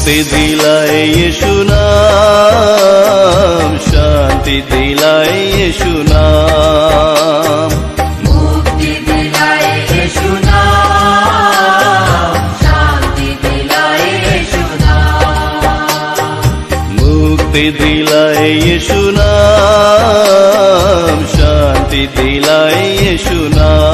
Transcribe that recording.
मुक्ति दिलाए यीशु नाम, शांति दिलाए यीशु नाम। मुक्ति दिलाए यीशु नाम, शांति दिलाए यीशु नाम। मुक्ति दिलाए यीशु नाम, शांति दिलाए यीशु नाम।